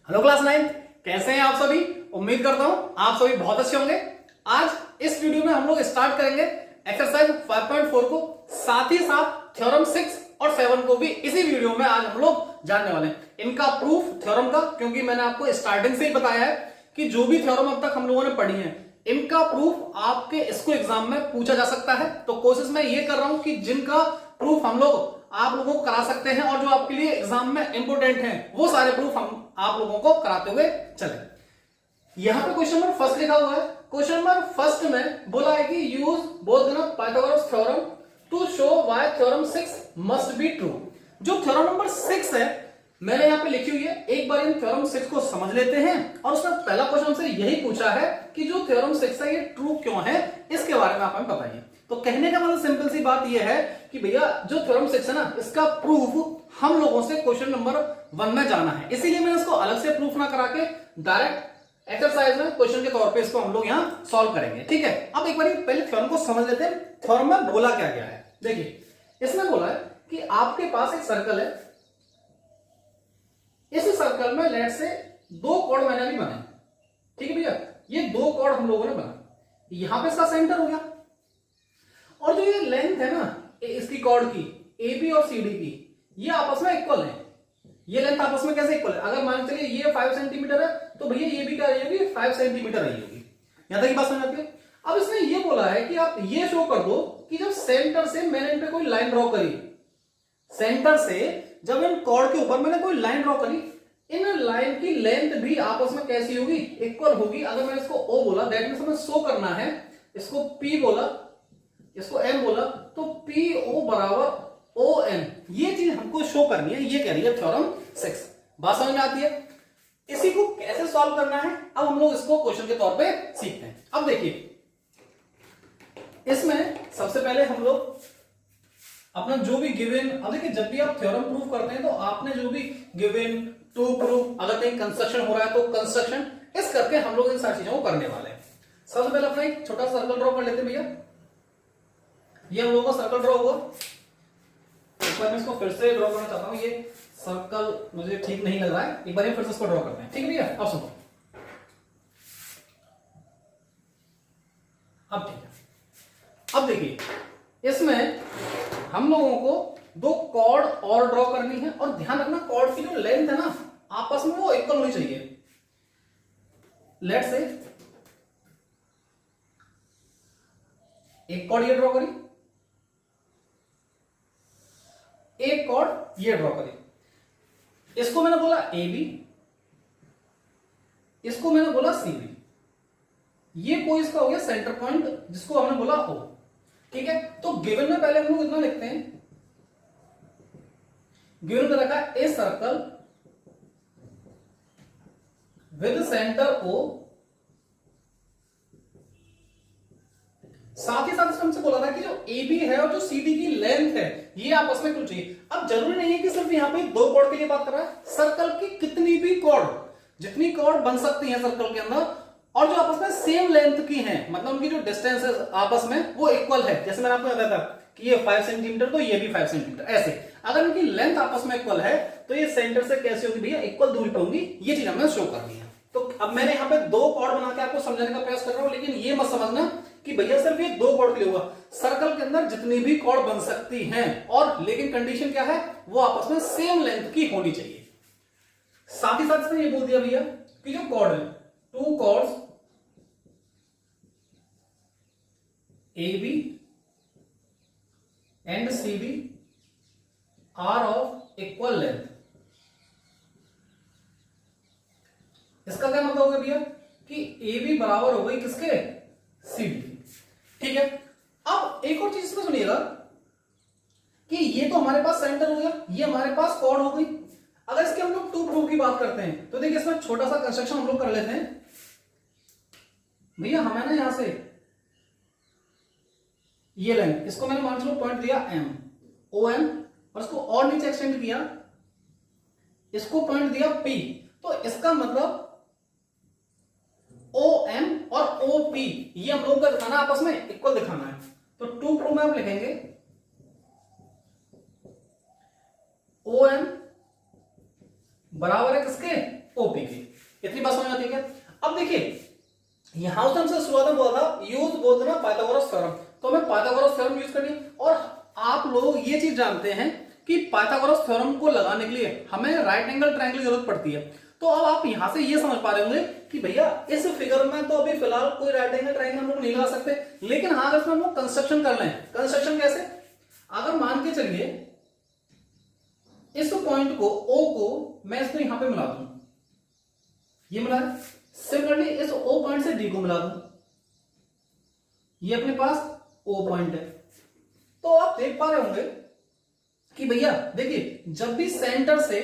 Hello class 9, कैसे हैं आप सभी। उम्मीद करता हूं आप सभी बहुत अच्छे होंगे। आज इस वीडियो में हम लोग स्टार्ट करेंगे एक्सरसाइज 5.4 को, साथ ही साथ थ्योरम 6 और 7 को भी इसी वीडियो में आज हम लोग जानने वाले हैं। इनका प्रूफ थ्योरम का, क्योंकि मैंने आपको स्टार्टिंग से ही बताया है कि जो भी थ्योरम अब तक हम लोगों ने पढ़ी है इनका प्रूफ आपके इसको एग्जाम में पूछा जा सकता है। तो कोशिश मैं ये कर रहा हूं कि जिनका प्रूफ हम लोग आप लोगों को करा सकते हैं और जो आपके लिए एग्जाम में इंपोर्टेंट हैं वो सारे प्रूफ हम आप लोगों को कराते हुए चले। यहां पे क्वेश्चन नंबर फर्स्ट लिखा हुआ है। क्वेश्चन नंबर फर्स्ट में बोला है कि use both Pythagoras theorem to show why theorem 6 must be true. जो थ्योरम नंबर 6 है मैंने यहां पे लिखी हुई है, एक बार इन थ्योरम 6 को समझ लेते हैं। और उसने पहला क्वेश्चन से यही पूछा है कि जो थ्योरम 6 है ये ट्रू क्यों है, इसके बारे में आप हमें बताइए। तो कहने का मतलब सिंपल सी बात यह है कि भैया जो थ्योरम 6 है ना, इसका प्रूफ हम लोगों से क्वेश्चन नंबर 1 में जाना है, इसीलिए मैंने इसको अलग से प्रूफ ना करा के डायरेक्ट एक्सरसाइज में क्वेश्चन के तौर पे इसको हम लोग यहां सॉल्व करेंगे। ठीक है, अब एक बार पहले थ्योरम को समझ लेते हैं। थ्योरम में बोला क्या गया है, देखिए इसमें बोला है कि आपके पास एक सर्कल है, इस सर्कल में लेट से 2 कॉर्ड मैंने अभी बनाए। ठीक है भैया, ये 2 कॉर्ड हम लोगों ने बनाए, यहां पे इसका सेंटर हो गया और जो ये लेंथ है ना इसकी कॉर्ड की AB और CD की, ये आपस में इक्वल है। ये लेंथ आपस में कैसे इक्वल है, अगर मान चलिए ये 5 सेंटीमीटर है तो भैया ये भी क्या रही होगी 5 सेंटीमीटर रही होगी। यहां तक की बात समझ आती है। अब इसने ये बोला है कि आप ये शो कर दो कि जब सेंटर से मैंने इन पे कोई लाइन ड्रॉ करी, सेंटर से जब इन कॉर्ड के ऊपर मैंने कोई लाइन ड्रॉ करी, इन लाइन की लेंथ भी आपस में कैसी होगी, इक्वल होगी। अगर मैं इसको O बोला, दैट मींस हमें शो करना है, इसको P बोला, इसको M बोला, तो PO बराबर OM, ये चीज हमको शो करनी है। ये कह रही है थ्योरम 6। बात समझ में आती है। इसी को कैसे सॉल्व करना है अब हम लोग इसको क्वेश्चन के तौर पे सीखते हैं। अब देखिए इसमें सबसे पहले हम लोग अपना जो भी गिवन, अब देखिए जब भी आप थ्योरम प्रूव करते हैं तो आपने जो भी गिवन टू प्रूव, अगर कहीं कंस्ट्रक्शन हो रहा है तो कंस्ट्रक्शन, इस करके हम लोग इन सारी चीजों को करने वाले हैं। सबसे पहले अपना एक छोटा सर्कल ड्रॉ कर लेते हैं भैया। ये हम लोगों का सर्कल ड्रॉ हुआ। एक बार मैं इसको फिर से ड्रॉ करना चाहता हूं, ये सर्कल मुझे ठीक नहीं लग रहा है, एक बार फिर से इसको ड्रॉ करते हैं। ठीक है भैया, अब सुनो, अब ठीक है। अब देखिए इसमें हम लोगों को 2 कॉर्ड और ड्रॉ करनी है और ध्यान रखना कॉर्ड की जो लेंथ है ना आपस में वो इक्वल होनी चाहिए। लेट से एक कॉर्ड ये ड्रॉ करी, एक कॉर्ड ये ड्रॉ करी। इसको मैंने बोला AB, इसको मैंने बोला CB। ये कोई इसका हो गया सेंटर पॉइंट जिसको हमने बोला O। ठीक है, तो गिवन में पहले हम लोग इतना लिखते हैं, गिवन में रखा a circle with centre O, साथ ही साथ इसमें हमसे बोला था कि जो AB है और जो CD की लेंथ है ये आपस में कुछ चाहिए। अब जरूरी नहीं है कि सिर्फ यहां पे 2 कॉर्ड के लिए बात कर रहा है, सर्कल की कितनी भी कॉर्ड, जितनी कॉर्ड बन सकती है सर्कल के अंदर और जो आपस में सेम लेंथ की हैं, मतलब उनकी जो डिस्टेंस है आपस में वो इक्वल है। जैसे मैंने आपको बताया था कि ये 5 सेंटीमीटर तो ये भी 5 सेंटीमीटर, ऐसे अगर इनकी लेंथ आपस में इक्वल है तो ये सेंटर से कैसे होगी भैया, इक्वल दूरी पर होंगी। ये चीज हमें शो करनी है। तो अब मैंने यहाँ पे 2 कॉर्ड बना के आपको समझाने का प्रयास कर रहा हूं, लेकिन ये मत समझना कि भैया सिर्फ ये 2 कॉर्ड के लिए हुआ। सर्कल के अंदर जितनी भी कॉर्ड बन सकती हैं, और लेकिन कंडीशन क्या है, वो आपस में सेम लेंथ की होनी चाहिए। साथ ही साथ इसने ये बोल दिया भैया कि जो कॉर्ड है 2 chords AB and CD are of equal length। इसका क्या मतलब हो गया भैया कि AB बराबर हो गई किसके, CD। ठीक है, अब एक और चीज इसमें सुनिएगा कि ये तो हमारे पास सेंटर हो गया, ये हमारे पास कॉर्ड हो गई। अगर इसके हम लोग 2 प्रूफ की बात करते हैं तो देखिए इसमें छोटा सा कंस्ट्रक्शन हम लोग कर लेते हैं भैया। हमें ना यहां से ये लेंथ, इसको मैंने मान लो पॉइंट दिया M OM और इसको और नीचे एक्सटेंड किया, इसको पॉइंट दिया P, तो इसका मतलब OM और OP ये हम लोग का दिखाना आपस में इक्वल दिखाना है। तो 2 प्रूफ में आप लिखेंगे OM बराबर है किसके, ओपी की। इतनी बात समझ में आती है क्या? अब देखिए यहां से हमसे शुरुआत में बोला था यूज बोलते ना पाइथागोरस थ्योरम, तो हमें पाइथागोरस थ्योरम यूज करनी है। और आप लोग ये चीज जानते हैं कि पाइथागोरस थ्योरम को लगाने के लिए हमें राइट एंगल ट्रायंगल की जरूरत पड़ती है। तो अब आप यहां से ये समझ पा रहे होंगे कि भैया इस फिगर में तो अभी फिलहाल कोई राइट एंगल ट्रायंगल हम लोग नहीं लगा सकते, लेकिन हाँ अगर इसमें हम लोग कंस्ट्रक्शन कर लें। कंस्ट्रक्शन कैसे? अगर मान के चलिए इस पॉइंट को ओ को मैं इसको यहां पे मिला दूं, ये मिला है। सिमिलरली इस ओ पॉइंट से डी को मिला दूं, ये अपने पास ओ पॉइंट है। तो आप देख पा रहे होंगे कि भैया देखिए जब भी सेंटर से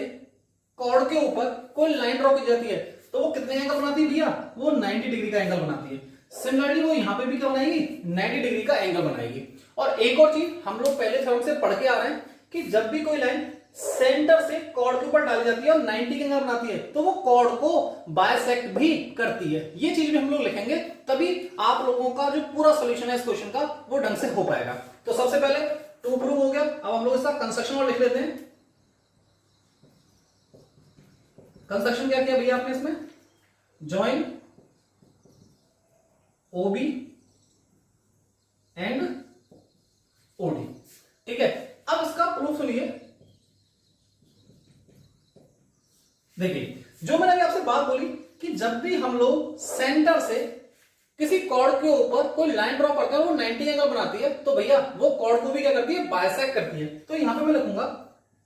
कॉर्ड के ऊपर कोई लाइन ड्रॉ की जाती है तो वो कितने एंगल बनाती है भैया? वो 90 डिग्री का एंगल बनाती है। सिमिलरली वो यहां पे भी क्या बनाएगी? 90 डिग्री का एंगल बनाएगी। और एक और चीज हम लोग पहले थ्योरम से पढ़ के आ रहे हैं कि जब भी कोई लाइन सेंटर से कॉर्ड के ऊपर डाली जाती है और 90 के एंगल बनाती है तो वो कॉर्ड को बाइसेक्ट भी करती है। ये चीज भी हम लोग लिखेंगे, तभी आप लोगों का जो पूरा सोल्यूशन है इस क्वेश्चन का वो ढंग से हो पाएगा। तो सबसे पहले टू प्रूव हो गया। अब हम लोग इसका कंस्ट्रक्शन और लिख लेते हैं। कंस्ट्रक्शन क्या किया भैया आपने इसमें? Join OB and OD. ठीक है, अब इसका प्रूफ सुनिए। देखिए जो मैंने अभी आपसे बात बोली कि जब भी हम लोग सेंटर से किसी कॉर्ड के ऊपर कोई लाइन ड्रॉ करते हैं वो 90 एंगल बनाती है, तो भैया वो कॉर्ड को भी क्या करती है? बाइसेक्ट करती है। तो यहां पे मैं लिखूंगा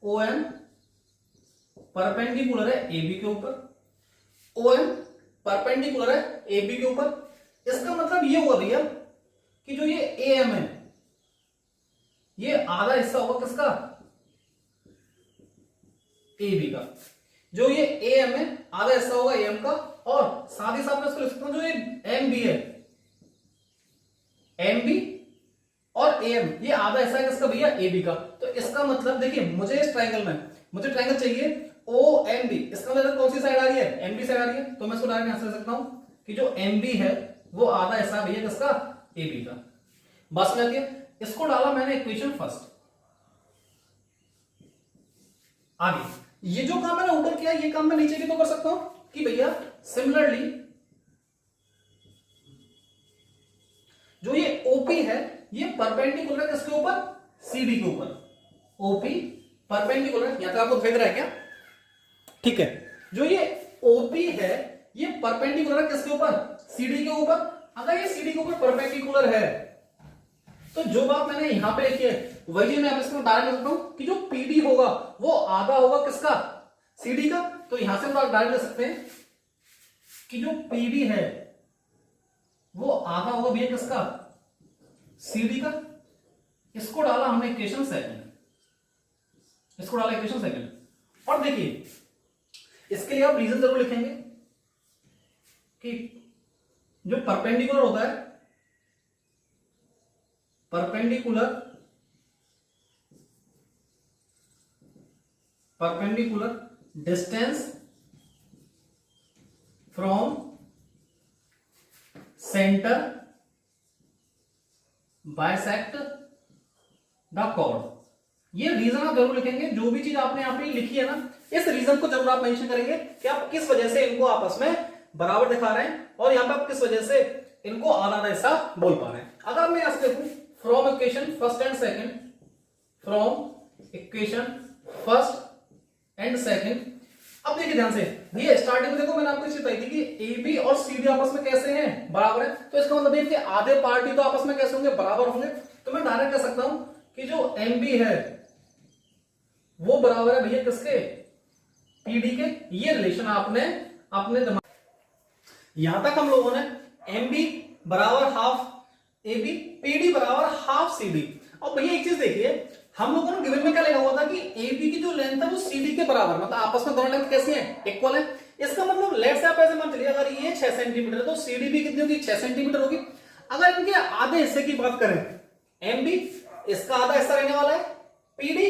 ओ एम परपेंडिकुलर है ए बी के ऊपर, ओ एम परपेंडिकुलर है ए बी के ऊपर। इसका मतलब ये हुआ भैया कि जो ये ए एम है ये आधा हिस्सा होगा किसका? ए बी का। जो ये ए एम है आधा हिस्सा होगा ए एम का, और साथ ही साथ में इसको लिख सकता हूं जो ये एम बी है, एम बी और ए एम ये आधा हिस्सा है किसका भैया? ए बी का। तो इसका मतलब देखिए मुझे इस ट्रायंगल में मुझे ट्रायंगल चाहिए ओ एम बी। इसका मतलब कौन सी साइड आ रही है? एम बी साइड आ रही है। तो मैं इसको डायरेक्ट यहां से लिख सकता हूं कि जो एम बी है वो आधा हिस्सा भैया किसका? ए बी का। बस में आती है। इसको डाला मैंने इक्वेशन फर्स्ट। आगे ये जो काम मैंने ऊपर किया ये काम मैं नीचे भी तो कर सकता हूं कि भैया सिमिलरली जो ये ओपी है ये परपेंडिकुलर है किसके ऊपर? सीडी के ऊपर। ओपी परपेंडिकुलर, यहां तक आपको दिखाई दे रहा है क्या? ठीक है, जो ये ओपी है ये परपेंडिकुलर है किसके ऊपर? सीडी के ऊपर। अगर ये सीडी के ऊपर परपेंडिकुलर है तो जो बात मैंने यहां पे लिखी है वही मैं आप इसको डायरेक्ट लिख सकता हूं कि जो पीडी होगा वो आधा होगा किसका? सीडी का। तो यहां से हम डायरेक्ट लिख सकते हैं कि जो पीडी है वो आधा होगा भैया किसका? सीडी का। इसको डाला हमने इक्वेशन सेकंड, इसको डाला इक्वेशन सेकंड। और देखिए इसके लिए आप रीजन जरूर लिखेंगे कि जो परपेंडिकुलर होता है, perpendicular distance from centre bisect the chord. ये रीजन आप जरूर लिखेंगे। जो भी चीज आपने यहां पे लिखी है ना इस रीजन को जरूर आप मेंशन करेंगे कि आप किस वजह से इनको आपस में बराबर दिखा रहे हैं और यहां पे आप किस वजह से इनको आधा हिस्सा बोल पा रहे हैं। अगर मैं यहां से देखूं from equation first and second, from equation first and second. अब देखिए ध्यान से, ये स्टार्टिंग में देखो मैंने आपको चीज बताई थी कि ए बी और सी डी आपस में कैसे हैं? बराबर है। तो इसका मतलब ये आधे पार्टी तो आपस में कैसे होंगे? बराबर होंगे। तो मैं डायरेक्ट कह सकता हूं कि जो एम बी है वो बराबर है भैया किसके? पीडी के। ये रिलेशन आपने अपने दिमाग, यहां तक हम लोगों ने एम बी बराबर हाफ ए बी, पीडी बराबर हाफ सी डी। और भैया एक चीज देखिए, हम लोगों ने गिवन में क्या लिखा हुआ था कि ए बी की जो लेंथ है वो सी डी के बराबर, मतलब आपस में दोनों लेंथ कैसी है? इक्वल है। इसका मतलब लेट से आप ऐसे मान चलिए अगर ये 6 सेंटीमीटर है तो सी डी भी कितनी होगी? 6 सेंटीमीटर होगी। अगर इनके आधे हिस्से की बात करें, एम बी इसका आधा हिस्सा रहने वाला है, पीडी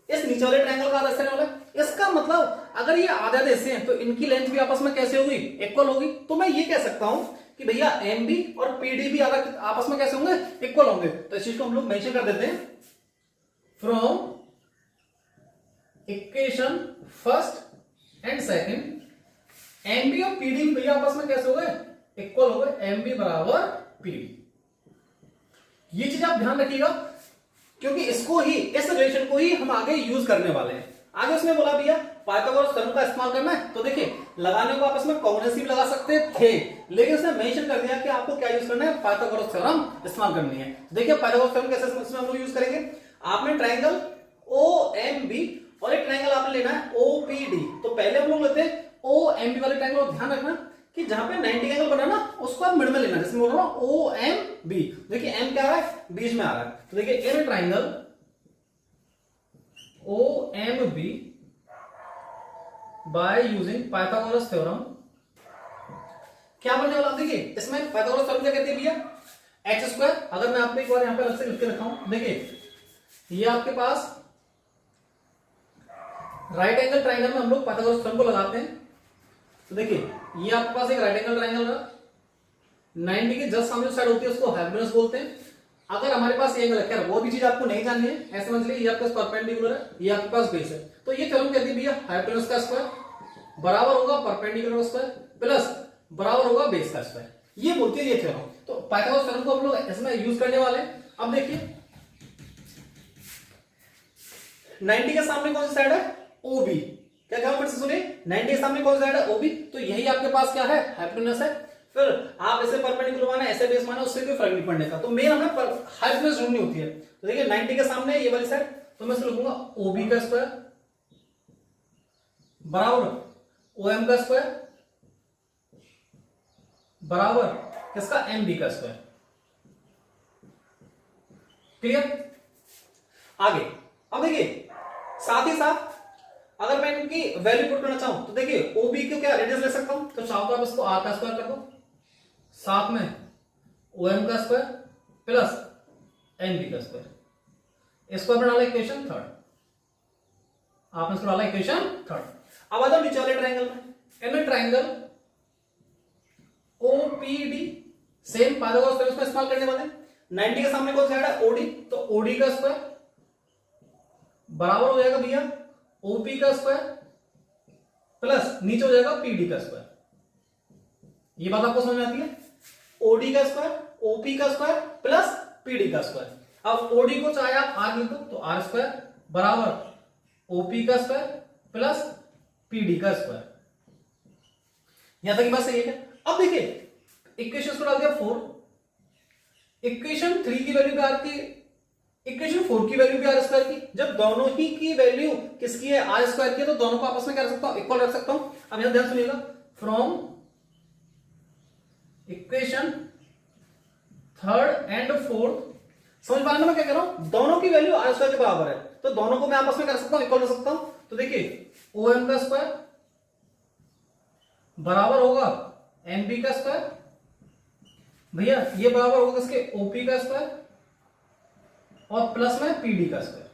इस नीचे वाले ट्रायंगल का आधा हिस्सा रहने वाला है। इसका मतलब अगर ये आधे आधे हिस्से हैं तो इनकी लेंथ भी आपस में कैसे होगी? इक्वल होगी। तो मैं ये कह सकता हूं कि भैया एम बी और पीडी भी आधा आपस में कैसे होंगे? इक्वल होंगे। तो इस चीज को हम लोग मेंशन कर देते हैं from equation first and second M B और पीडी भैया आपस में कैसे हो गए, इक्वल हो गए, एम बी बराबर पीडी। ये चीज आप ध्यान रखिएगा, क्योंकि इसको ही, इस रिलेशन को ही हम आगे यूज करने वाले हैं। आगे उसने बोला भैया पाइथागोरस थ्योरम का इस्तेमाल करना है, तो देखिए लगाने को आपस में कॉम्बिनेशन लगा सकते थे, लेकिन उसने मेंशन कर दिया कि आपको क्या यूज करना है, पाइथागोरस थ्योरम इस्तेमाल करनी है। देखिए पाइथागोरस थ्योरम कैसे इसमें हम लोग यूज करेंगे। आपने ट्राइंगल OMB और एक ट्राइंगल आपने लेना है OPD। तो पहले हम लोग लेते हैं OMB वाले ट्राइंगल, और ध्यान रखना कि जहां पे 90 एंगल बना ना उसको आप मिड में लेना, जैसे बोल रहा हूं OMB। देखिए M क्या आ रहा है, बीच में आ रहा है, तो देखिए in triangle OMB by using Pythagoras theorem क्या बनने वाला, देखिए इसमें पाइथागोरस थ्योरम क्या कहती है भैया, एक्स स्क्वायर। अगर मैं आपको एक बार यहां पे अलग से लिख के रखा हूं, देखिए ये आपके पास राइट एंगल ट्राइंगल में हम लोग पाइथागोरस थ्योरम को लगाते हैं। तो देखिए ये आपके पास एक राइट एंगल ट्राइंगल है, 90 की जस्ट सामने साइड होती है उसको हाइपोटेन्यूज बोलते हैं। अगर हमारे पास ये एंगल है, क्या वो भी चीज आपको नहीं जाननी है, ऐसे समझ लीजिए ये आपके पास परपेंडिकुलर है, ये आपके पास बेस है, तो ये थ्योरम कहती है भैया हाइपोटेन्यूज का स्क्वायर बराबर होगा परपेंडिकुलर स्क्वायर प्लस बराबर होगा बेस का स्क्वायर, ये बोलती है ये थ्योरम। तो पाइथागोरस थ्योरम को हम लोग इसमें यूज करने वाले हैं। अब देखिए 90 के सामने कौन सी साइड है, OB। क्या कहा फिर से सुनिए, 90 के सामने कौन सा साइड है, OB, तो यही आपके पास क्या है, हाइपोटेन्यूज है। फिर आप इसे परपेंडिकुलर माना, ऐसे बेस माना, उससे कोई फर्क नहीं पड़ने का, तो मेन हमें हाइपोटेन्यूज ढूंढनी होती है। तो देखिए 90 के सामने ये वाली साइड, तो मैं इसे लिखूंगा OB का स्क्वायर बराबर OM का स्क्वायर बराबर किसका, MB का स्क्वायर। क्लियर। आगे अब देखिए साथ ही साथ अगर मैं इनकी वैल्यू पुट करना चाहूं, तो देखिए OB को क्या रेडियस ले सकता हूं, तो चाहो तो आप इसको R का स्क्वायर कर दो, साथ में OM का स्क्वायर प्लस MB का स्क्वायर, इसको आपने डाला इक्वेशन थर्ड, आपने इसको डाला इक्वेशन थर्ड। अब आ जाओ नीचे वाले ट्राइंगल में, in triangle OPD same Pythagoras theorem में इस्तेमाल करने वाले हैं। 90 के सामने कौन सा है, OD, तो OD का स्क्वायर बराबर हो जाएगा भैया OP का स्क्वायर प्लस नीचे हो जाएगा PD का स्क्वायर। ये बात आपको समझ में आती है, OD का स्क्वायर OP का स्क्वायर प्लस PD का स्क्वायर। अब OD को चाहे आप R लिख दो, तो R स्क्वायर बराबर OP का स्क्वायर प्लस PD का स्क्वायर। यहां तक की बात सही है। अब देखिए इक्वेशन को डाल दिया 4, इक्वेशन 3 की वैल्यू क्या आती है, इक्वेशन 4 की वैल्यू भी आर स्क्वायर की। जब दोनों ही की वैल्यू किसकी है, आर स्क्वायर की है, तो दोनों को आपस में क्या रख सकता हूं, इक्वल रख सकता हूं। अब यहां ध्यान सुनिएगा, from equation third and fourth, समझ पा रहे हैं मैं क्या कह रहा हूं, दोनों की वैल्यू आर स्क्वायर के बराबर है, तो दोनों को मैं आपस में कर सकता हूं, इक्वल कर सकता हूं। तो देखिए OM का स्क्वायर बराबर होगा MB का स्क्वायर, भैया ये बराबर होगा किसके, OP का स्क्वायर और प्लस में PD का स्क्वायर।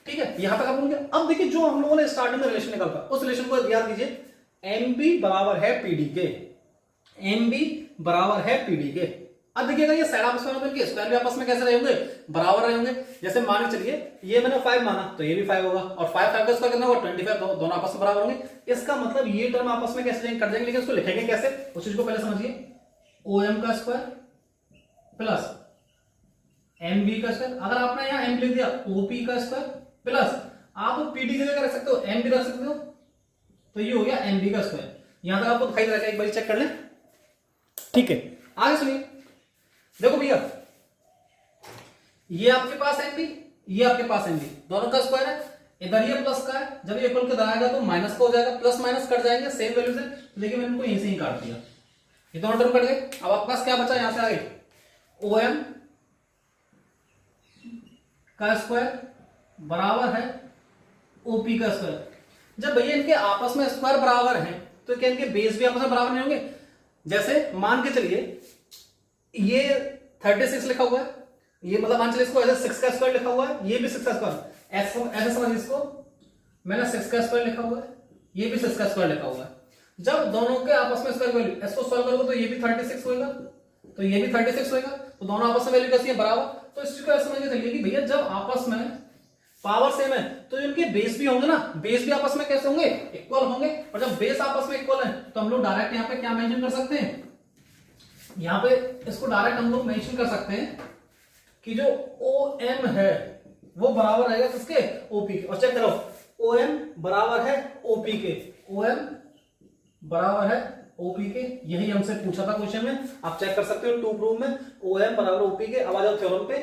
ठीक है, यहां तक आप बोलेंगे। अब देखिए जो हम लोगों ने स्टार्टिंग में रिलेशन निकाला उस रिलेशन को याद कीजिए, MB बराबर है PD के, MB बराबर है PD के। अब देखिएगा ये साइड आपस में मिलकर स्क्वायर भी आपस में कैसे रहे होंगे, बराबर रहे होंगे। जैसे मान के चलिए ये मैंने 5 माना, तो ये भी 5 होगा, और 5 5 का स्क्वायर कितना होगा 25, दोनों आपस में बराबर होंगे। इसका मतलब ये टर्म आपस में कैसे कट जाएंगे, लेकिन उसको लिखेंगे कैसे, उस चीज को पहले समझिए। OM का स्क्वायर प्लस MB का स्क्वायर, अगर आपने यहां M लिख दिया OP का स्क्वायर प्लस आप PD की जगह रख सकते हो M भी रख सकते हो, तो ये हो गया MB का स्क्वायर। यहां तक आपको दिखाई दे रहा है, एक बार चेक कर लें। ठीक है, आगे सुनिए, देखो भैया ये आपके पास MB, ये आपके पास MB, दोनों का स्क्वायर है, इधर ये प्लस का है, जब ये इक्वल के आएगा तो माइनस का हो जाएगा, प्लस माइनस कट जाएंगे सेम वैल्यू से। तो देखिए मैंने इनको यहीं से ही काट दिया, ये दोनों टर्म कट गए। अब आपके पास क्या बचा, यहां से आगे OM का स्क्वायर बराबर है OP का स्क्वायर। जब भैया इनके आपस में स्क्वायर बराबर हैं, तो क्या इनके बेस भी आपस में बराबर नहीं होंगे। जैसे मान के चलिए ये 36 लिखा हुआ है, ये मतलब मान चलिए इसको ऐसे 6 का स्क्वायर लिखा हुआ है, ये भी 6 का स्क्वायर, ऐसे समझिए इसको, मैंने 6 का स्क्वायर लिखा हुआ है, ये भी 6 का स्क्वायर लिखा हुआ है। जब दोनों के आपस में स्क्वायर वैल्यू इसको सॉल्व करोगे तो ये भी 36 होगा, तो ये भी 36 होगा, तो दोनों आपस में वैल्यू कैसी है, बराबर। तो इस चीज को ऐसे समझ के चलिए कि भैया जब आपस में पावर सेम है तो इनके बेस भी होंगे ना, बेस भी आपस में कैसे होंगे, इक्वल होंगे। और जब बेस आपस में इक्वल है तो हम लोग डायरेक्ट यहाँ पे क्या मेंशन कर सकते हैं, यहाँ पे इसको डायरेक्ट हम लोग मेंशन कर सकते हैं कि जो OM है वो बराबर रहेगा किसके, OP के। और चेक करो OM बराबर है OP के, OM बराबर है OP के, यही हमसे पूछा था क्वेश्चन में, आप चेक कर सकते हो टू प्रूव में OM बराबर OP के। अब आ जाओ थ्योरम पे,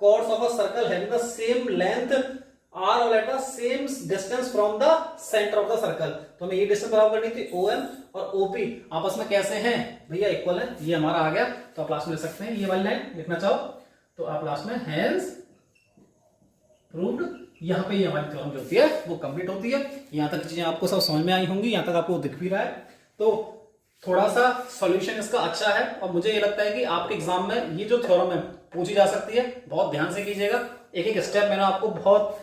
chords of a circle having the same length are all at the same distance from the center of the circle। तो हमें ये डिस्टेंस बराबर करनी थी, OM और OP आपस में कैसे हैं भैया, इक्वल है, ये हमारा आ गया। तो आप लास्ट में लिख सकते हैं, ये वाली लाइन लिखना चाहो तो आप लास्ट में hence proved, यहाँ पे ये हमारी थ्योरम जो होती है वो कंप्लीट होती है। यहाँ तक चीजें आपको सब समझ में आई होंगी, यहाँ तक आपको दिख भी रहा है। तो थोड़ा सा सॉल्यूशन इसका अच्छा है और मुझे ये लगता है कि आपके एग्जाम में ये जो थ्योरम है पूछी जा सकती है, बहुत ध्यान से कीजिएगा। एक एक स्टेप मैंने आपको बहुत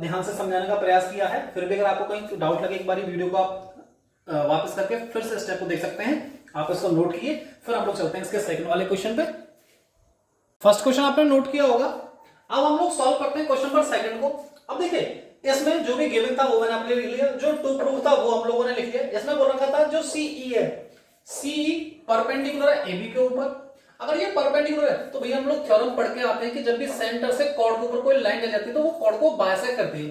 ध्यान से समझाने का प्रयास किया है। फिर भी अगर आपको कहीं डाउट लगे एक बार वीडियो को आप वापस करके फिर से स्टेप को देख सकते हैं, आप इसको नोट कीजिए। फिर हम लोग चलते हैं इसके सेकंड वाले क्वेश्चन पे। फर्स्ट क्वेश्चन आपने नोट किया होगा, अब हम लोग सॉल्व करते हैं क्वेश्चन नंबर सेकंड को। अब देखिए इसमें जो भी गिवन था वो मैंने आपने लिख लिया, जो टू प्रूफ था वो हम लोगों ने लिख लिया। इसमें बोल रखा था जो CE है, CE परपेंडिकुलर है AB के ऊपर। अगर ये परपेंडिकुलर है तो भैया हम लोग थ्योरम पढ़ के आते हैं कि जब भी सेंटर से कॉर्ड के ऊपर कोई लाइन ले जाती है तो वो कॉर्ड को बाइसेक्ट करती है।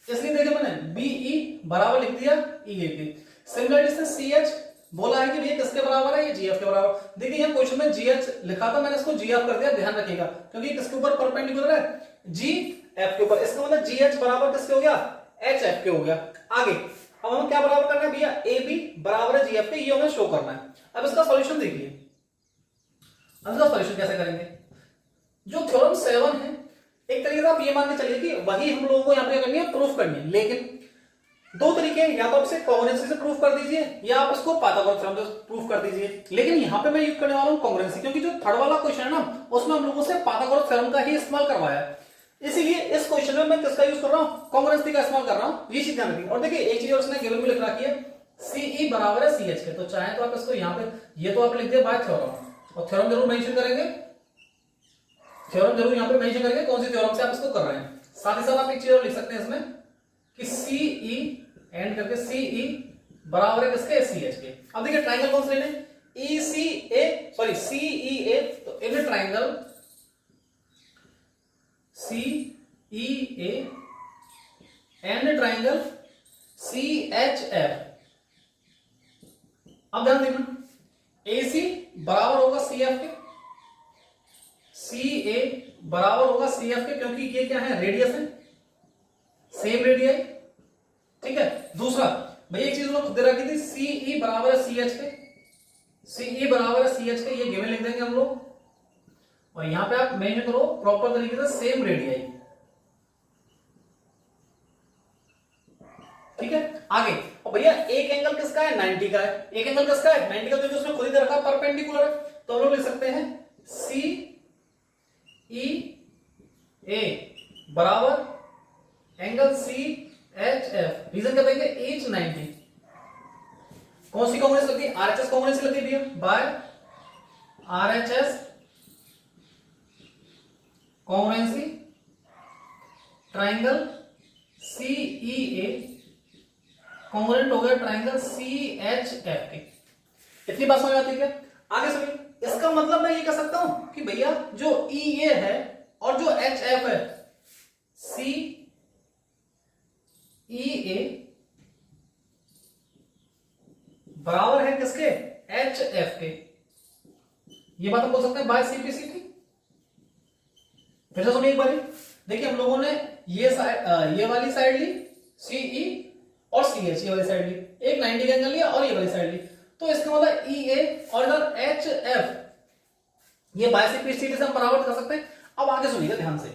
इसलिए देखिए मैंने BE बराबर लिख दिया EA के। सिमिलरली से CH बोला है कि भैया किसके बराबर है, ये GF के बराबर। देखिए यहाँ क्वेश्चन में GH लिखा था, मैंने इसको GF कर दिया, ध्यान रखिएगा, क्योंकि किसके ऊपर परपेंडिकुलर है, GF के ऊपर। इसका मतलब GH बराबर किसके हो गया, HF के हो गया। आगे अब हमें क्या बराबर करना है भैया, AB बराबर है GF के, ये हमें शो करना है। अब इसका सॉल्यूशन देखिए, अब इसका सॉल्यूशन कैसे करेंगे। जो थ्योरम 7 है एक तरीके से आप ये मान के चलिए कि वही हम लोगों को यहाँ पे करनी है, प्रूफ करनी है। लेकिन दो तरीके हैं, या तो आप इसे कॉन्ग्रुएंसी से प्रूफ कर दीजिए या आप इसको पाइथागोरस थ्योरम से प्रूफ कर दीजिए। लेकिन यहाँ पे मैं यूज करने वाला हूँ कॉन्ग्रुएंसी, क्योंकि जो थर्ड वाला क्वेश्चन है ना उसमें हम लोगों से पाइथागोरस थ्योरम का ही इस्तेमाल करवाया है। इसीलिए इस क्वेश्चन में मैं किसका यूज कर रहा हूँ, कॉन्ग्रुएंसी का इस्तेमाल कर रहा हूँ, ये चीज ध्यान रखिए। और देखिए एक चीज और उसने गिवन में लिख रखी है, CE बराबर है CH के। तो चाहे तो आप इसको यहाँ पे ये तो आप लिख दिए बाय थ्योरम, और थ्योरम जरूर मेंशन करेंगे, थ्योरम जरूर यहाँ पे मेंशन करेंगे कौन सी थ्योरम से आप इसको कर रहे हैं। साथ ही साथ आप एक चीज और लिख सकते हैं इसमें कि CE एंड करके CE बराबर है किसके, CH के। अब देखिए ट्राइंगल कौन से लेने, ECA सॉरी CEA, तो in triangle CEA and triangle CHF। अब ध्यान देखना, AC बराबर होगा CF के, CA बराबर होगा CF के, क्योंकि ये क्या है, रेडियस है, सेम रेडियस, ठीक है। दूसरा भाई एक चीज उन्होंने खुद दे रखी थी, CE बराबर है CH के, CE बराबर है CH के, ये गिवन लिख देंगे हम लोग। और यहां पे आप मेंशन करो प्रॉपर तरीके से सेम रेडियस, ठीक है। आगे और भैया एक एंगल किसका है, 90 का है। एक एंगल किसका है, 90 का, क्योंकि उसने खुद ही दे रखा परपेंडिकुलर है। तो हम लोग लिख सकते हैं CEA बराबर एंगल CHF। रीजन क्या देंगे, each 90। कौन सी कॉन्ग्रुएंसी लगती है, RHS कॉन्ग्रुएंसी लगती है भैया, by RHS congruency triangle CEA congruent हो गया ट्राइंगल CHF के। इतनी बात समझ आती है क्या। आगे सुनिए, इसका मतलब मैं ये कह सकता हूं कि भैया जो EA है और जो HF है, CEA बराबर है किसके, HF के। ये बात हम बोल सकते हैं बाय CPCT। फिर से सुनिए एक बार, देखिए हम लोगों ने ये साइड, ये वाली साइड ली CE और CH, ये वाली साइड ली, एक 90 का एंगल लिया और ये वाली साइड ली। तो इसका मतलब EA और इधर HF, ये बाय CPCT से हम बराबर कर सकते हैं। अब आगे सुनिएगा ध्यान से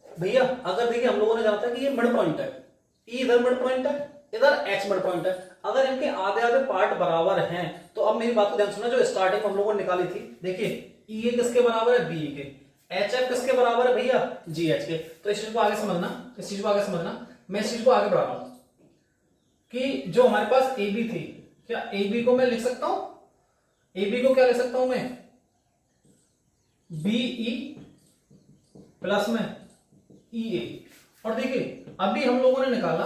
भैया, अगर देखिए हम लोगों ने जाना था कि ये मिड पॉइंट है, E इधर मिड पॉइंट है, इधर H मिड पॉइंट है। अगर इनके आधे आधे पार्ट बराबर हैं तो अब मेरी बात को ध्यान सुनना, जो स्टार्टिंग हम लोगों ने निकाली थी, देखिए EA किसके बराबर है, BE के, HF किसके बराबर है भैया, GH के। तो इस चीज को आगे समझना, इस चीज को आगे समझना, मैं इस चीज को आगे बढ़ा रहा हूं कि जो हमारे पास AB थी, क्या AB को मैं लिख सकता हूं, AB को क्या लिख सकता हूं मैं, BE प्लस में ई ए। और देखिए अभी हम लोगों ने निकाला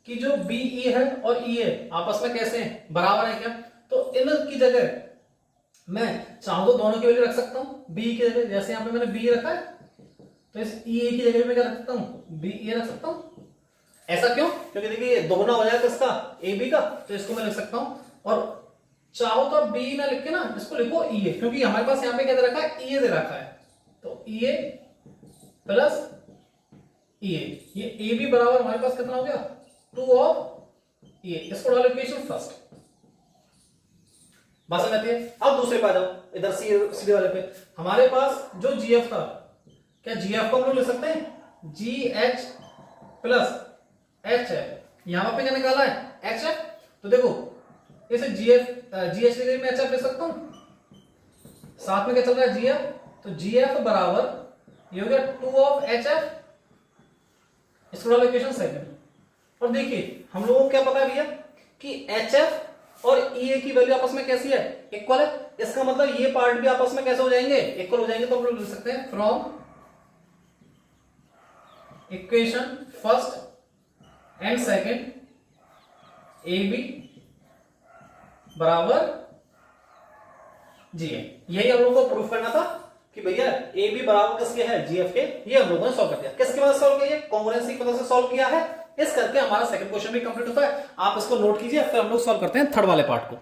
कि जो बी ई है और ई ए आपस में कैसे हैं, बराबर है क्या। तो इन की जगह मैं चाहूं तो दोनों की वैल्यू रख सकता हूं बी की जगह, जैसे यहां पे मैंने बी रखा है तो इस ई ए की जगह में क्या रख सकता हूं, बी ए रख सकता हूं। ऐसा क्यों, क्योंकि देखिए दोगुना हो जाएगा इसका ए बी का, तो इसको मैं लिख सकता हूं। और चाहो तो बी ना लिख के ना इसको लिखो ई ए, क्योंकि हमारे पास यहाँ पे क्या दे रखा है, ई ए दे रखा है। तो ई ए प्लस ई ए, ये ए बी बराबर हमारे पास कितना हो गया, 2 ऑफ ई ए। इसको डालो इक्वेशन फर्स्ट, बात समझ आती है। अब दूसरे पे आ जाओ, इधर सीधे वाले पे। हमारे पास जो जीएफ था, क्या जीएफ को हम लोग लिख सकते हैं जी एच प्लस एच एफ। यहां पे क्या निकाला है, एच एफ। तो देखो इसे जीएफ जी एच में एच एफ ले सकता हूं, साथ में क्या चल रहा है, जीएफ। तो जीएफ बराबर ये हो गया 2 ऑफ एच एफ। इसको डालो इक्वेशन सेकंड। और देखिए हम लोगों को क्या पता है भैया कि एच एफ और ई ए की वैल्यू आपस में कैसी है, इक्वल है। इसका मतलब ये पार्ट भी आपस में कैसे हो जाएंगे, इक्वल हो जाएंगे। तो हम लोग लिख सकते हैं from equation first and second A B बराबर जी ए। यही हम लोग को प्रूफ करना था कि भैया ए बी बराबर किसके है, जीएफ के। ये हम लोगों ने सॉल्व कर दिया। किसकी वजह से सॉल्व किया, कांग्रुएंसी की वजह से सॉल्व किया है। इस करके हमारा सेकंड क्वेश्चन भी कंप्लीट होता है। आप इसको नोट कीजिए, फिर हम लोग सॉल्व करते हैं थर्ड वाले पार्ट को।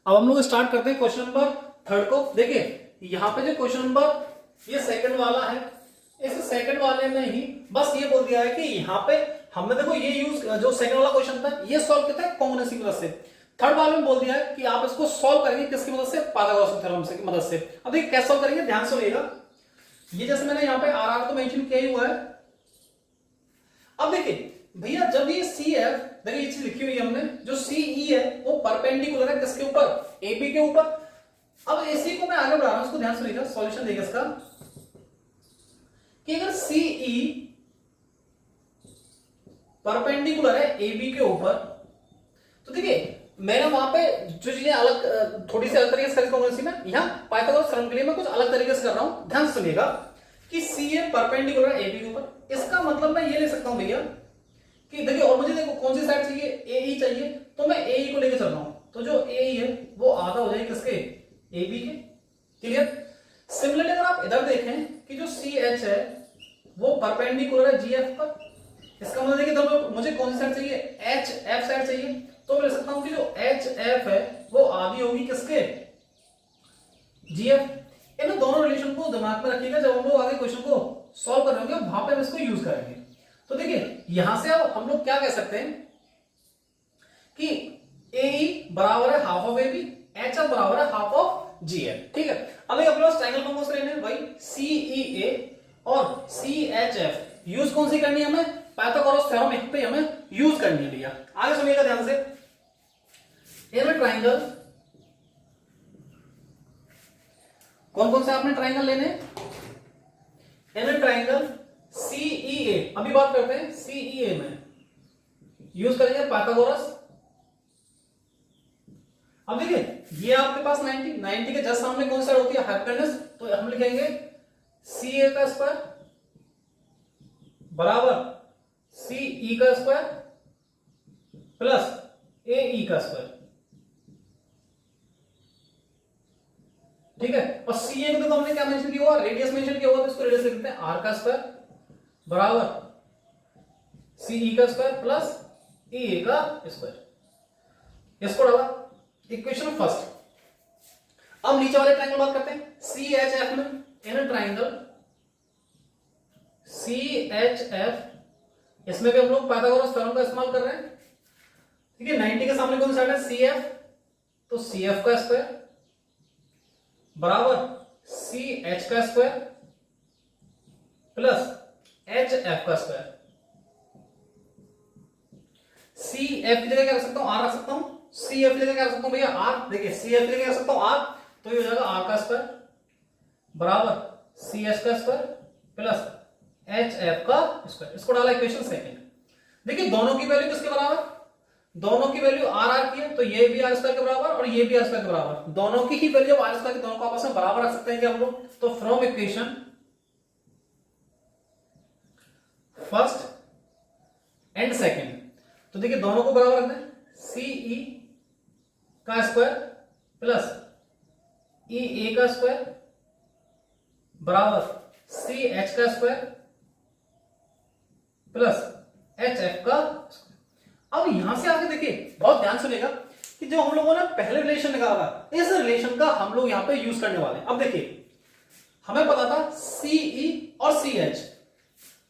अब हम लोग स्टार्ट करते हैं क्वेश्चन नंबर थर्ड को। देखिए यहां पे जो क्वेश्चन नंबर ये सेकंड वाला है, इस सेकंड वाले में ही बस ये बोल दिया है कि यहाँ पे हमने देखो ये यूज जो सेकंड वाला क्वेश्चन था ये सॉल्व किया था कांग्रुएंसी की मदद से। थर्ड वाले में बोल दिया है कि आप इसको सॉल्व करेंगे किसकी मदद से, पाइथागोरस थ्योरम की मदद से। अब देखिए कैसे सॉल्व करेंगे, ध्यान से सुनिएगा। ये जैसे मैंने यहाँ पे आर आर तो मेंशन किया ही हुआ है। अब देखिए भैया जब ये सी एफ, देखिए ये चीज लिखी हुई है हमने, जो सी ई है वो परपेंडिकुलर है किसके ऊपर, ए बी के ऊपर। अब इसी को मैं आगे बढ़ा रहा हूं, इसको ध्यान से सुनिएगा, सॉल्यूशन देखिए इसका कि अगर सी ई परपेंडिकुलर है ए बी के ऊपर, तो देखिए मैंने वहां पे जो चीजें अलग थोड़ी सी अलग तरीके से करी में, यहाँ पाइथागोरस थ्योरम के लिए मैं कुछ अलग तरीके से कर रहा हूं। ध्यान से सुनिएगा कि सी ए परपेंडिकुलर है ए बी के ऊपर। इसका मतलब मैं ये ले सकता हूं भैया कि देखिए, और मुझे देखो कौन सी साइड चाहिए, ए ई चाहिए, तो मैं ए ई को लेके चल रहा हूं। तो जो ए ई है वो आधा हो जाएगा किसके, ए बी के। क्लियर। सिमिलरली अगर आप इधर देखें कि जो सी एच है वो परपेंडिकुलर है जी एफ पर, इसका मतलब देखिए तो मुझे कौन सी साइड चाहिए, एच एफ साइड चाहिए। तो मैं ले सकता हूं कि जो एच एफ है वो आधी होगी किसके, जी एफ। इन दोनों रिलेशन को दिमाग में रखिएगा, जब हम लोग आगे क्वेश्चन को सॉल्व कर रहे होंगे वहां पे हम इसको यूज करेंगे। तो देखिए यहां से अब हम लोग क्या कह सकते हैं कि ए ई बराबर है half of A B, H F बराबर है हाफ ऑफ जी एफ। ठीक है। अब अपने पास ट्रायंगल कौन से लेने हैं भाई, सी ई ए और सी एच एफ। यूज कौन सी करनी है हमें, पाइथागोरस थ्योरम एक पे हमें यूज करनी है भैया। आगे सुनिएगा ध्यान से। इन ट्रायंगल कौन कौन से आपने ट्रायंगल लेने, इन ट्रायंगल सीई ए। अभी बात करते हैं सीई ए में यूज करेंगे पाइथागोरस। अब देखिए ये आपके पास 90 के जस्ट सामने कौन सा होती है, हाइपोटेनस। तो हम लिखेंगे सी ए का स्क्वायर बराबर सी ई का स्क्वायर प्लस ए ई का स्क्वायर। ठीक है। और सी ए को देखो हमने क्या मेंशन किया हुआ, रेडियस मेंशन किया हुआ, तो इसको रेडियस लिख देते हैं आर का स्क्वायर बराबर सी ई का स्क्वायर प्लस ए ए का स्क्वायर। इसको डाला इक्वेशन फर्स्ट। अब नीचे वाले ट्रायंगल बात करते हैं, सी एच एफ में in triangle C H F, इसमें भी हम लोग पाइथागोरस थ्योरम का इस्तेमाल कर रहे हैं। ठीक है। 90 के सामने कौन सा है, सी एफ, तो सी एफ का स्क्वायर बराबर सी एच का स्क्वायर प्लस एच एफ का स्क्वायर। सी एफ की जगह क्या रख सकता हूं, आर रख सकता हूं। सी एफ की जगह क्या रख सकता हूं भैया, आर। देखिए सी एफ की जगह रख सकता हूं आर, तो ये हो जाएगा आर का स्क्वायर बराबर सी एच का स्क्वायर प्लस एच एफ का स्क्वायर। इसको डाला इक्वेशन सेकंड। देखिए दोनों की वैल्यू किसके बराबर, दोनों की वैल्यू आर आर की है, तो ये भी आर स्क्वायर के बराबर और ये भी आर स्क्वायर के बराबर। दोनों की ही वैल्यू आर स्क्वायर की, दोनों को आपस में बराबर रख सकते हैं क्या हम लोग। तो from equation first and second. तो देखिए दोनों को बराबर रखना है, CE का स्क्वायर प्लस EA का स्क्वायर बराबर CH का स्क्वायर प्लस HF का स्क्वायर। अब यहां से आगे देखिए बहुत ध्यान सुनिएगा कि जो हम लोगों ने पहले रिलेशन निकाला इस रिलेशन का हम लोग यहां पे यूज करने वाले हैं। अब देखिए हमें पता था CE और CH,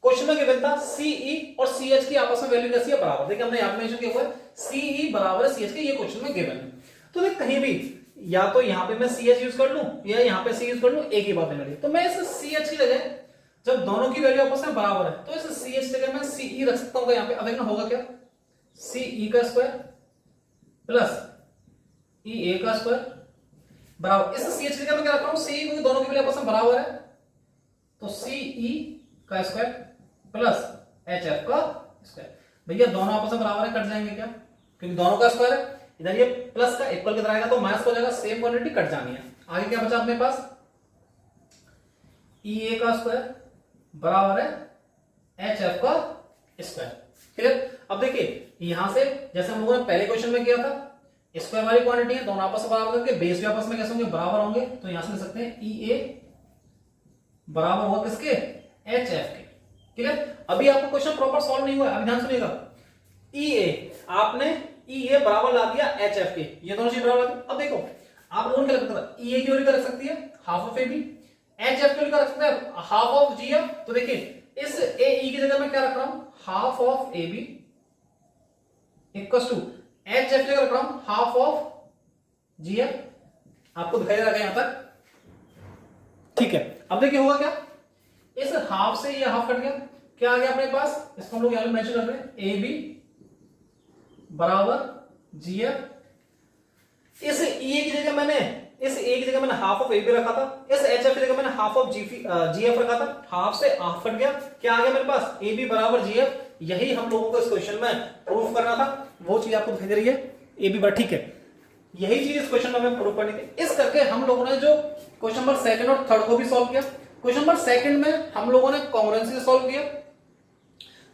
क्वेश्चन में गिवन था CE और CH की आपस में वैल्यू कैसी है, बराबर। देखिए हमने यहां पे मेंशन किया हुआ है CE बराबर CH के, ये क्वेश्चन में गिवन है। तो देख कहीं भी या तो यहां पे मैं CH यूज कर लूं या यहां पे C यूज कर लूं, एक ही बात है मेरी। तो मैं इस CH की जगह जब दोनों की वैल्यू आपस में बराबर है तो इस CH की जगह मैं CE रख सकता हूं यहां पे। अब देखना होगा क्या, CE का स्क्वायर प्लस EA का स्क्वायर बराबर, इस CH की जगह मैं क्या रख रहा हूं CE, क्योंकि दोनों की वैल्यू आपस में बराबर है। तो CE का स्क्वायर प्लस HF का स्क्वायर। भैया दोनों आपस में बराबर है, कट जाएंगे क्या, क्योंकि दोनों का स्क्वायर है। इधर ये प्लस का इक्वल किधर आएगा तो माइनस हो जाएगा, सेम क्वांटिटी कट जानी है। आगे क्या बचा अपने पास, EA का स्क्वायर बराबर है HF का स्क्वायर। क्लियर। अब देखिए यहां से जैसे हम लोगों ने पहले क्वेश्चन में किया था, स्क्वायर वाली क्वांटिटी है, दोनों आपस में बराबर करके बेस भी आपस में कैसे होंगे, बराबर होंगे। तो यहां से लिख सकते हैं EA बराबर होगा किसके, HF के। क्लियर। अभी आपको क्वेश्चन प्रॉपर सॉल्व नहीं हुआ है, अभी ध्यान सुनिएगा। EA आपने EA बराबर ला दिया HF के, ये दोनों चीज बराबर ला दी। अब देखो आप लोगों ने क्या रखा था, EA की वैल्यू रख सकती है हाफ ऑफ AB, HF की वैल्यू रख सकते हैं हाफ ऑफ GF। तो देखिए इस AE की जगह मैं क्या रख रहा हूं, half of AB equal to HF की जगह रख रहा हूं हाफ ऑफ GF। आपको दिखाई दे रहा है यहां तक, ठीक है। अब देखिए होगा क्या, इस हाफ से ये हाफ कट गया, क्या आ गया अपने पास, इसको हम लोग यहां पे मेंशन कर रहे हैं AB बराबर GF। इस EA की जगह मैंने हाफ ऑफ AB रखा था, इस HF की जगह मैंने हाफ ऑफ GF रखा था, हाफ से हाफ कट गया, क्या आ गया मेरे पास AB बराबर GF। यही हम लोगों को इस क्वेश्चन में प्रूफ करना था, वो चीज आपको दिखाई दे रही है AB बराबर, ठीक है। यही चीज इस क्वेश्चन में हमें प्रूफ करनी थी। इस करके हम लोगों ने जो क्वेश्चन नंबर सेकंड और थर्ड को भी सॉल्व किया। क्वेश्चन नंबर सेकंड में हम लोगों ने कांग्रुएंसी सॉल्व किया,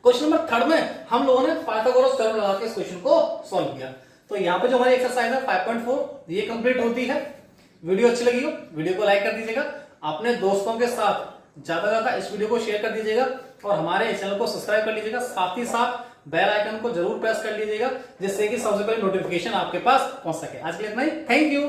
क्वेश्चन नंबर थर्ड में हम लोगों ने पाइथागोरस थ्योरम लगा के इस क्वेश्चन को सॉल्व किया। तो यहाँ पे जो हमारी एक्सरसाइज है 5.4 ये कंप्लीट होती है। वीडियो अच्छी लगी हो वीडियो को लाइक कर दीजिएगा, अपने दोस्तों के साथ ज्यादा ज्यादा इस वीडियो को शेयर कर दीजिएगा और हमारे चैनल को सब्सक्राइब कर लीजिएगा। साथ ही साथ बेल आइकन को जरूर प्रेस कर लीजिएगा, जिससे कि सबसे पहले नोटिफिकेशन आपके पास पहुंच सके। आज के लिए इतना ही, थैंक यू।